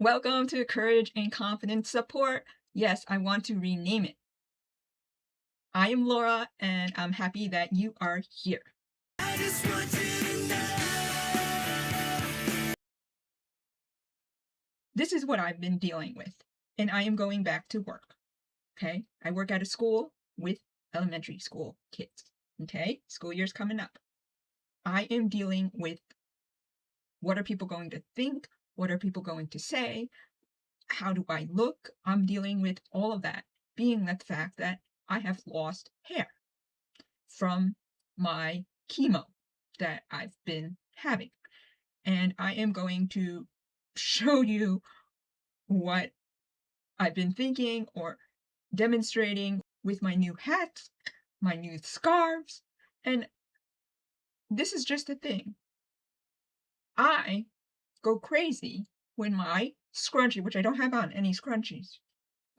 Welcome to Courage and Confidence Support. Yes, I want to rename it. I am Laura, and I'm happy that you are here. I just want you to know. This is what I've been dealing with, and I am going back to work. Okay? I work at a school with elementary school kids. Okay? School year's coming up. I am dealing with what are people going to think? What are people going to say? How do I look? I'm dealing with all of that, being the fact that I have lost hair from my chemo that I've been having. And I am going to show you what I've been thinking or demonstrating with my new hats, my new scarves, and this is just a thing. I go crazy when my scrunchie, which I don't have on any scrunchies,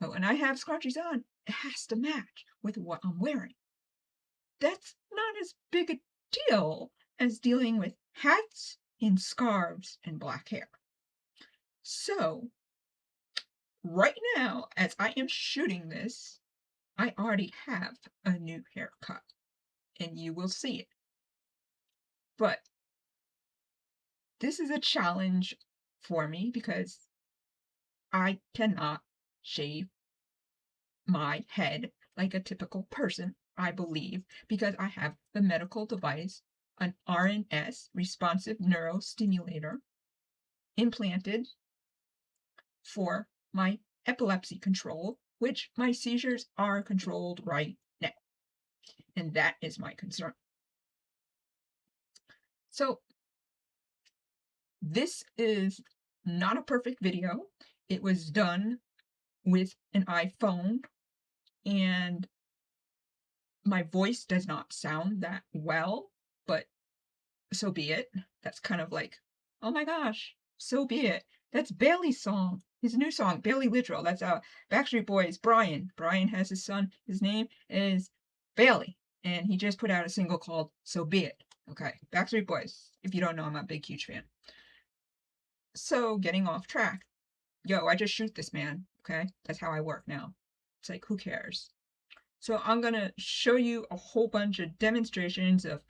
but when I have scrunchies on, it has to match with what I'm wearing. That's not as big a deal as dealing with hats and scarves and black hair. So, right now, as I am shooting this, I already have a new haircut, and you will see it. But this is a challenge for me because I cannot shave my head like a typical person, I believe, because I have the medical device, an RNS, responsive neurostimulator, implanted for my epilepsy control, which my seizures are controlled right now. And that is my concern. So this is not a perfect video. It was done with an iPhone, and my voice does not sound that well, but so be it. That's kind of like, oh my gosh, so be it. That's Bailey's song, his new song, Bailey Literal. That's Backstreet Boys, Brian. Brian has his son. His name is Bailey, and he just put out a single called So Be It. Okay, Backstreet Boys. If you don't know, I'm a big, huge fan. So, getting off track. Yo, I just shoot this, man. Okay, that's how I work now. It's like, who cares? So I'm gonna show you a whole bunch of demonstrations of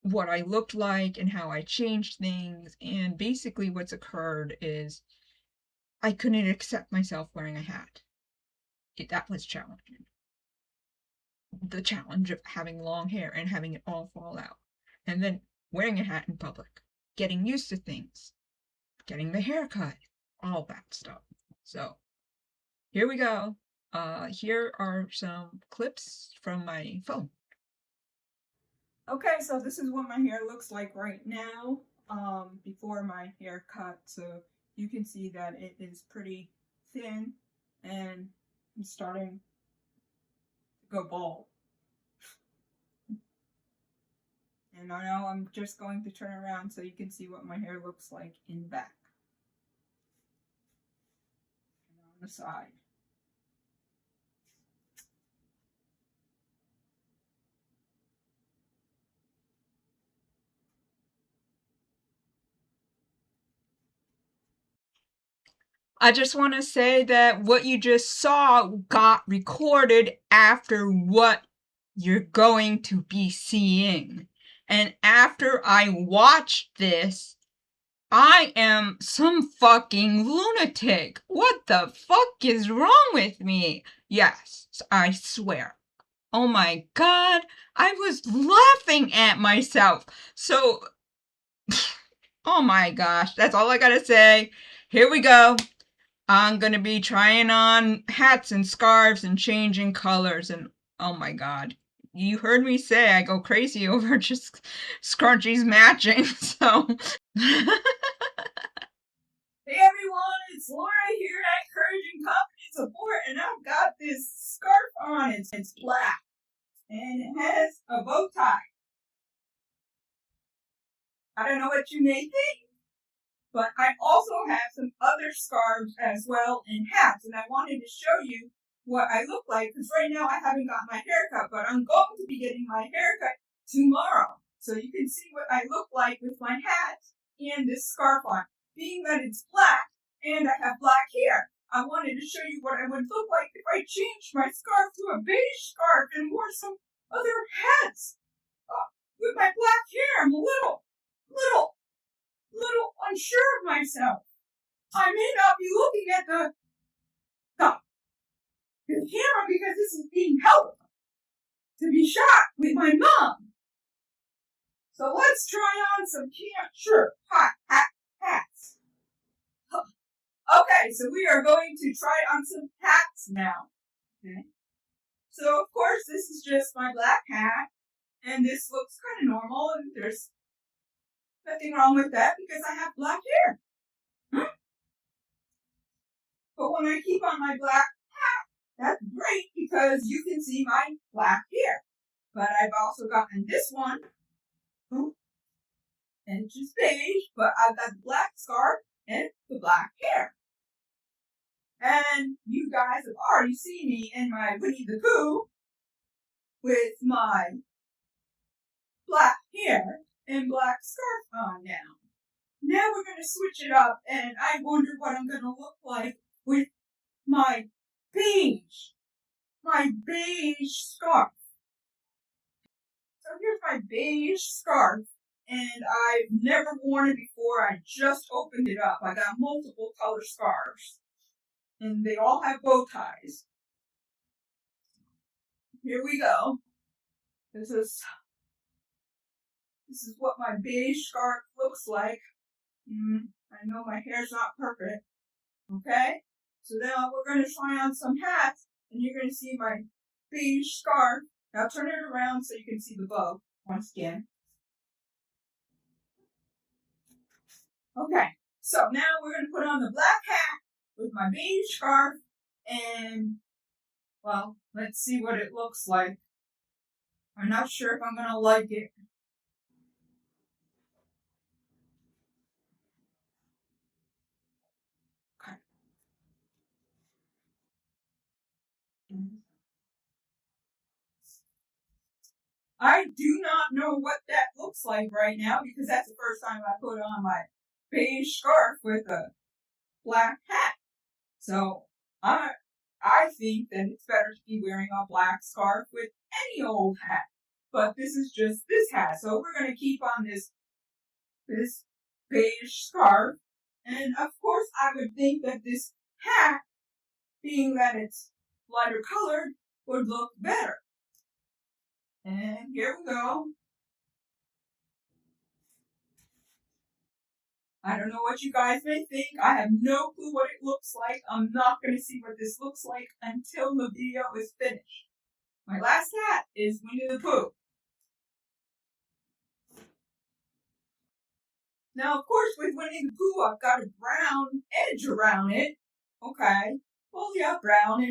what I looked like and how I changed things, and basically what's occurred is I couldn't accept myself wearing a hat. That was challenging. The challenge of having long hair and having it all fall out. And then wearing a hat in public, getting used to things, getting the haircut, all that stuff. So here we go. Here are some clips from my phone. Okay, so this is what my hair looks like right now, before my haircut. So you can see that it is pretty thin and I'm starting to go bald. And I know I'm just going to turn around so you can see what my hair looks like in back. And on the side. I just want to say that what you just saw got recorded after what you're going to be seeing. And after I watched this, I am some fucking lunatic. What the fuck is wrong with me? Yes, I swear. Oh my god, I was laughing at myself. So, oh my gosh, that's all I gotta say. Here we go. I'm gonna be trying on hats and scarves and changing colors, and oh my god. You heard me say I go crazy over just scrunchies matching, so. Hey everyone, it's Laura here at Courage and Confidence Support, and I've got this scarf on. It's black, and it has a bow tie. I don't know what you may think, but I also have some other scarves as well and hats, and I wanted to show you what I look like, because right now I haven't got my haircut, but I'm going to be getting my haircut tomorrow. So you can see what I look like with my hat and this scarf on. Being that it's black and I have black hair. I wanted to show you what I would look like if I changed my scarf to a beige scarf and wore some other hats. With my black hair, I'm a little unsure of myself. I may not be looking at the camera because this is being held to be shot with my mom. So let's try on some hats. Okay, so we are going to try on some hats now. Okay. So of course this is just my black hat, and this looks kind of normal, and there's nothing wrong with that because I have black hair. But when I keep on my black hat, that's great because you can see my black hair. But I've also gotten this one, and it's just beige, but I've got the black scarf and the black hair. And you guys have already seen me in my Winnie the Pooh with my black hair and black scarf on now. Now we're going to switch it up, and I wonder what I'm going to look like with my beige scarf. So here's my beige scarf, and I've never worn it before. I just opened it up. I got multiple color scarves, and they all have bow ties. Here we go. This is what my beige scarf looks like. I know my hair's not perfect. Okay? So now we're going to try on some hats, and you're going to see my beige scarf. Now turn it around so you can see the bow once again. Okay, so now we're going to put on the black hat with my beige scarf, and, well, let's see what it looks like. I'm not sure if I'm going to like it. Okay. I do not know what that looks like right now because that's the first time I put on my beige scarf with a black hat. So I think that it's better to be wearing a black scarf with any old hat. But this is just this hat. So we're going to keep on this beige scarf. And of course I would think that this hat, being that it's lighter colored, would look better. And here we go. I don't know what you guys may think. I have no clue what it looks like. I'm not going to see what this looks like until the video is finished. My last hat is Winnie the Pooh. Now, of course, with Winnie the Pooh, I've got a brown edge around it. Okay. Well, yeah, brown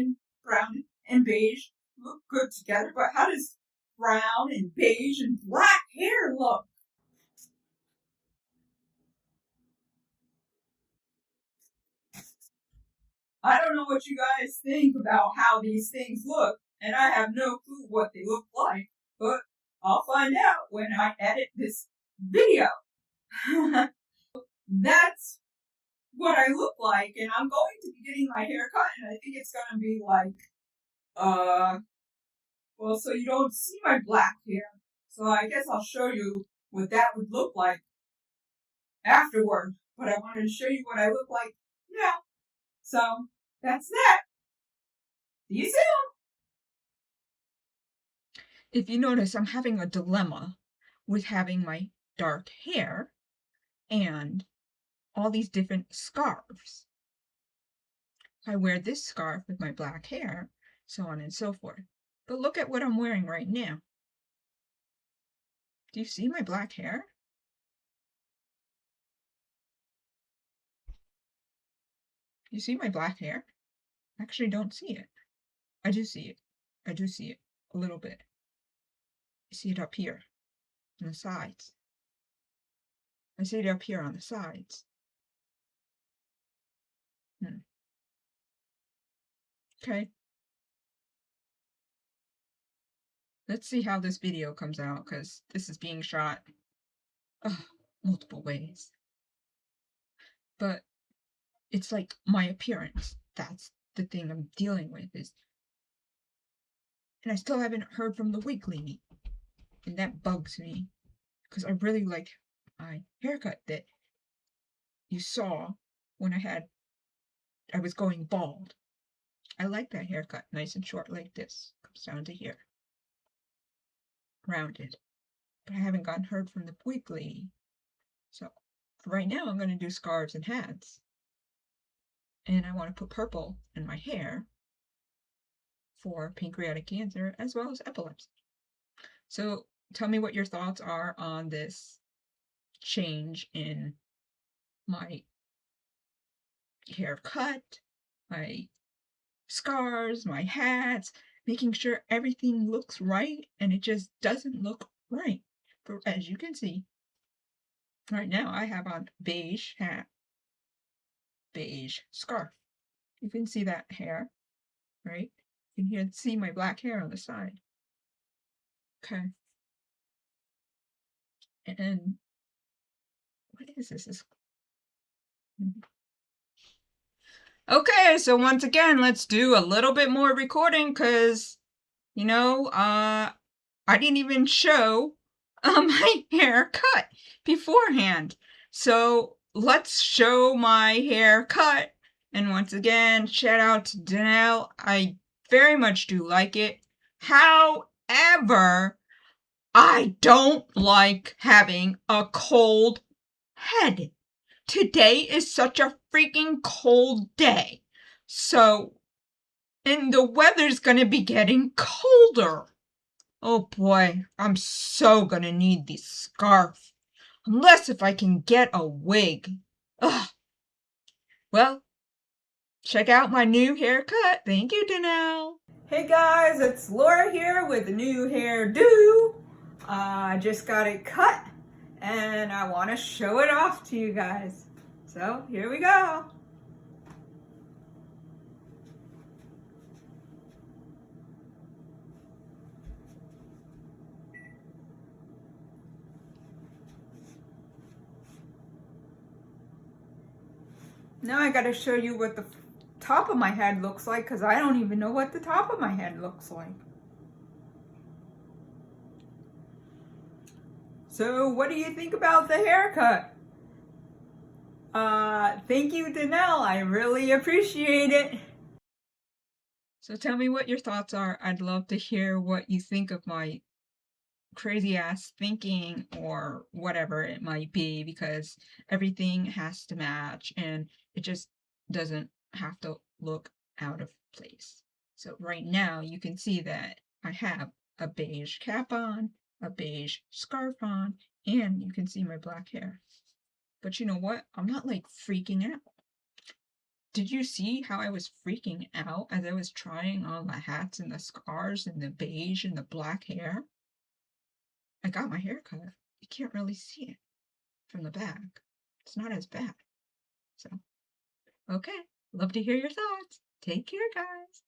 and beige look good together, but how does brown and beige and black hair look? I don't know what you guys think about how these things look, and I have no clue what they look like, but I'll find out when I edit this video. That's what I look like, and I'm going to be getting my hair cut, and I think it's gonna be like, well, so you don't see my black hair. So I guess I'll show you what that would look like afterward, but I wanted to show you what I look like now. So that's that. See you soon. If you notice, I'm having a dilemma with having my dark hair and all these different scarves. I wear this scarf with my black hair, so on and so forth. But look at what I'm wearing right now. Do you see my black hair? You see my black hair? I actually don't see it. I do see it. I do see it a little bit. I see it up here on the sides. I see it up here on the sides. Okay. Let's see how this video comes out, because this is being shot multiple ways. But it's like my appearance. That's the thing I'm dealing with and I still haven't heard from the wig lady. And that bugs me because I really like my haircut that you saw when I was going bald. I like that haircut, nice and short like this. Comes down to here. Rounded. But I haven't gotten heard from the wig lady. So right now I'm going to do scarves and hats. And I want to put purple in my hair for pancreatic cancer as well as epilepsy. So tell me what your thoughts are on this change in my haircut, my scarves, my hats, making sure everything looks right and it just doesn't look right. But as you can see, right now I have on beige hat, beige scarf. You can see that hair, right? You can see my black hair on the side. Okay. And what is this? Okay, so once again, let's do a little bit more recording because, I didn't even show my haircut beforehand. So let's show my haircut. And once again, shout out to Danelle. I very much do like it. However, I don't like having a cold head. Today is such a freaking cold day. And the weather's gonna be getting colder. Oh boy, I'm so gonna need this scarf. Unless if I can get a wig. Ugh. Well, check out my new haircut. Thank you, Danelle. Hey guys, it's Laura here with a new hairdo. I just got it cut and I want to show it off to you guys. So here we go. Now I gotta show you what the top of my head looks like because I don't even know what the top of my head looks like. So what do you think about the haircut? Thank you, Danelle. I really appreciate it. So tell me what your thoughts are. I'd love to hear what you think of my crazy ass thinking or whatever it might be because everything has to match and it just doesn't have to look out of place. So right now you can see that I have a beige cap on, a beige scarf on, and you can see my black hair. But you know what? I'm not like freaking out. Did you see how I was freaking out as I was trying on the hats and the scarves and the beige and the black hair? I got my hair cut. You can't really see it from the back. It's not as bad. So, okay. Love to hear your thoughts. Take care, guys.